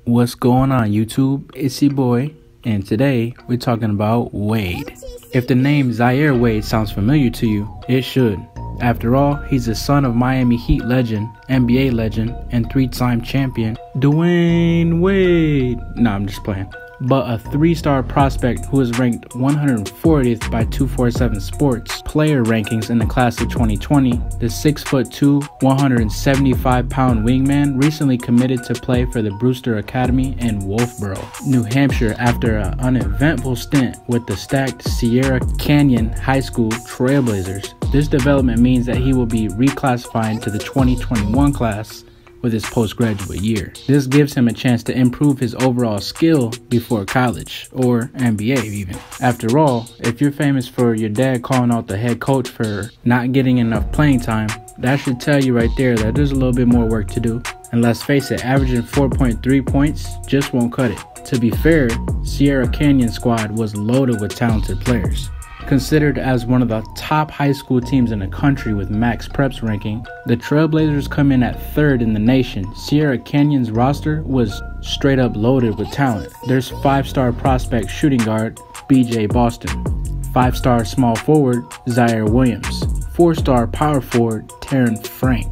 What's going on, YouTube? It's your boy, and today we're talking about Wade. If the name Zaire Wade sounds familiar to you, it should. After all, he's the son of Miami Heat legend, NBA legend, and three-time champion Dwayne Wade. Nah, I'm just playing. But a three-star prospect who was ranked 140th by 247 Sports player rankings in the class of 2020, the 6'2", 175-pound wingman recently committed to play for the Brewster Academy in Wolfboro, New Hampshire after an uneventful stint with the stacked Sierra Canyon High School Trailblazers. This development means that he will be reclassified to the 2021 class with his postgraduate year. This gives him a chance to improve his overall skill before college, or NBA even. After all, if you're famous for your dad calling out the head coach for not getting enough playing time, that should tell you right there that there's a little bit more work to do. And let's face it, averaging 4.3 points just won't cut it. To be fair, Sierra Canyon squad was loaded with talented players. Considered as one of the top high school teams in the country with max preps ranking, the Trailblazers come in at third in the nation. Sierra Canyon's roster was straight up loaded with talent. There's 5-star prospect shooting guard BJ Boston, 5-star small forward Zaire Williams, 4-star power forward Terrence Frank.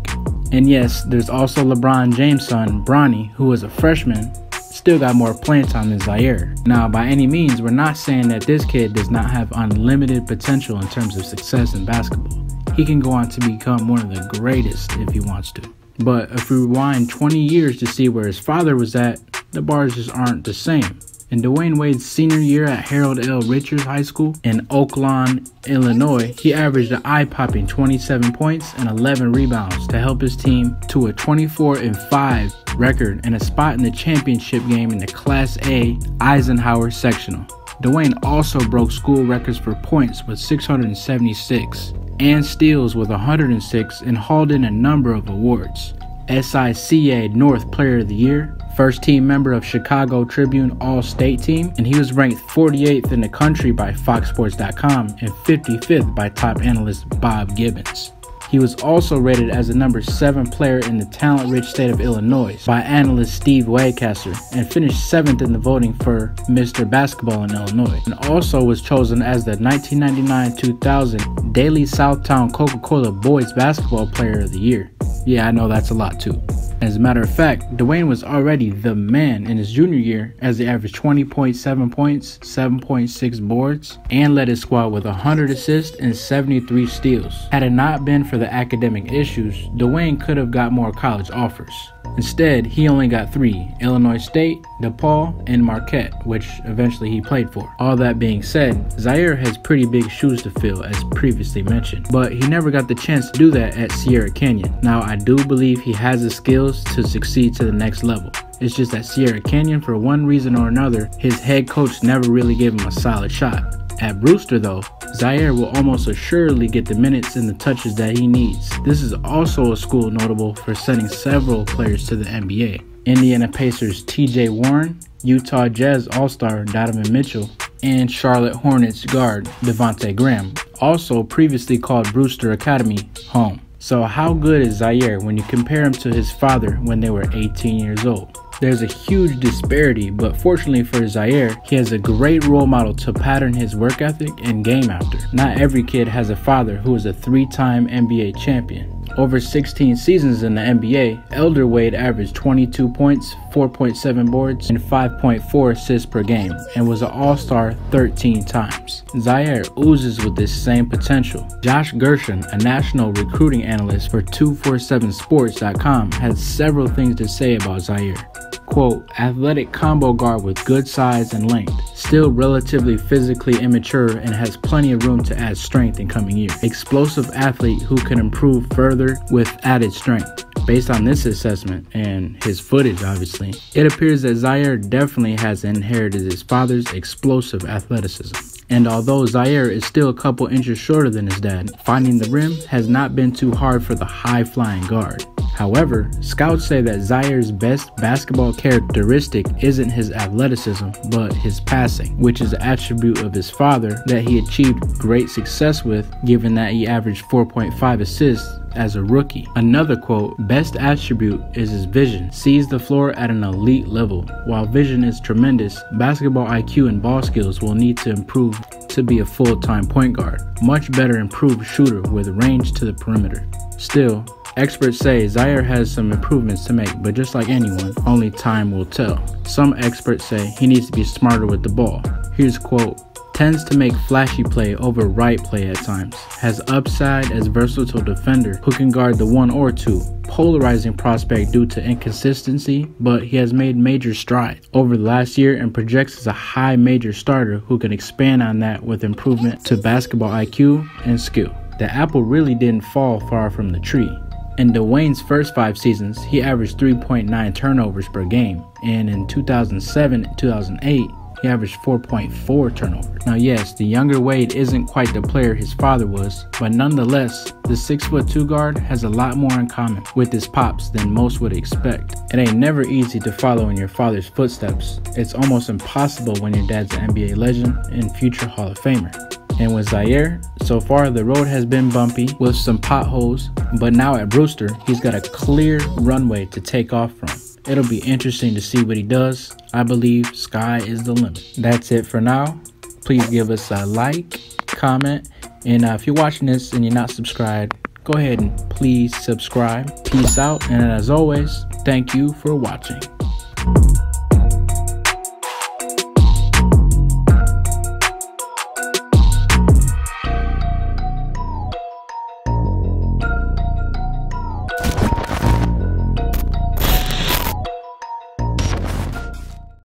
And yes, there's also LeBron James' son Bronny, who was a freshman, still got more playing time than Zaire. Now, by any means, we're not saying that this kid does not have unlimited potential in terms of success in basketball. He can go on to become one of the greatest if he wants to. But if we rewind 20 years to see where his father was at, the bars just aren't the same. In Dwayne Wade's senior year at Harold L. Richards High School in Oak Lawn, Illinois, he averaged an eye-popping 27 points and 11 rebounds to help his team to a 24-5 record and a spot in the championship game in the Class A Eisenhower sectional. Dwayne also broke school records for points with 676 and steals with 106 and hauled in a number of awards. SICA North Player of the Year, first team member of Chicago Tribune All-State Team, and he was ranked 48th in the country by FoxSports.com and 55th by top analyst Bob Gibbons. He was also rated as the number 7 player in the talent-rich state of Illinois by analyst Steve Waycaster and finished 7th in the voting for Mr. Basketball in Illinois, and also was chosen as the 1999-2000 Daily Southtown Coca-Cola Boys Basketball Player of the Year. Yeah, I know that's a lot too. As a matter of fact, Dwayne was already the man in his junior year as he averaged 20.7 points, 7.6 boards, and led his squad with 100 assists and 73 steals. Had it not been for the academic issues, Dwayne could have got more college offers. Instead, he only got 3, Illinois State, DePaul, and Marquette, which eventually he played for. All that being said, Zaire has pretty big shoes to fill as previously mentioned, but he never got the chance to do that at Sierra Canyon. Now, I do believe he has the skills to succeed to the next level. It's just that Sierra Canyon, for one reason or another, his head coach never really gave him a solid shot. At Brewster though, Zaire will almost assuredly get the minutes and the touches that he needs. This is also a school notable for sending several players to the NBA. Indiana Pacers TJ Warren, Utah Jazz All-Star Donovan Mitchell, and Charlotte Hornets guard Devontae Graham also previously called Brewster Academy home. So how good is Zaire when you compare him to his father when they were 18 years old? There's a huge disparity, but fortunately for Zaire, he has a great role model to pattern his work ethic and game after. Not every kid has a father who is a 3-time NBA champion. Over 16 seasons in the NBA, Elder Wade averaged 22 points, 4.7 boards, and 5.4 assists per game, and was an All-Star 13 times. Zaire oozes with this same potential. Josh Gershon, a national recruiting analyst for 247sports.com, has several things to say about Zaire. Quote, athletic combo guard with good size and length, still relatively physically immature and has plenty of room to add strength in coming years. Explosive athlete who can improve further with added strength. Based on this assessment, and his footage obviously, it appears that Zaire definitely has inherited his father's explosive athleticism. And although Zaire is still a couple inches shorter than his dad, finding the rim has not been too hard for the high-flying guard. However, scouts say that Zaire's best basketball characteristic isn't his athleticism, but his passing, which is an attribute of his father that he achieved great success with, given that he averaged 4.5 assists as a rookie. Another quote, best attribute is his vision. Sees the floor at an elite level. While vision is tremendous, basketball IQ and ball skills will need to improve to be a full-time point guard. Much better improved shooter with range to the perimeter. Still, experts say Zaire has some improvements to make, but just like anyone, only time will tell. Some experts say he needs to be smarter with the ball. Here's a quote, tends to make flashy play over right play at times, has upside as versatile defender who can guard the 1 or 2, polarizing prospect due to inconsistency, but he has made major strides over the last year and projects as a high major starter who can expand on that with improvement to basketball IQ and skill. The apple really didn't fall far from the tree. In Dwayne's first 5 seasons, he averaged 3.9 turnovers per game, and in 2007 and 2008, he averaged 4.4 turnovers. Now yes, the younger Wade isn't quite the player his father was, but nonetheless, the 6'2" guard has a lot more in common with his pops than most would expect. It ain't never easy to follow in your father's footsteps. It's almost impossible when your dad's an NBA legend and future Hall of Famer. And with Zaire, so far the road has been bumpy with some potholes, but now at Brewster, he's got a clear runway to take off from. It'll be interesting to see what he does. I believe sky is the limit. That's it for now. Please give us a like, comment, and if you're watching this and you're not subscribed, go ahead and please subscribe. Peace out, and as always, thank you for watching.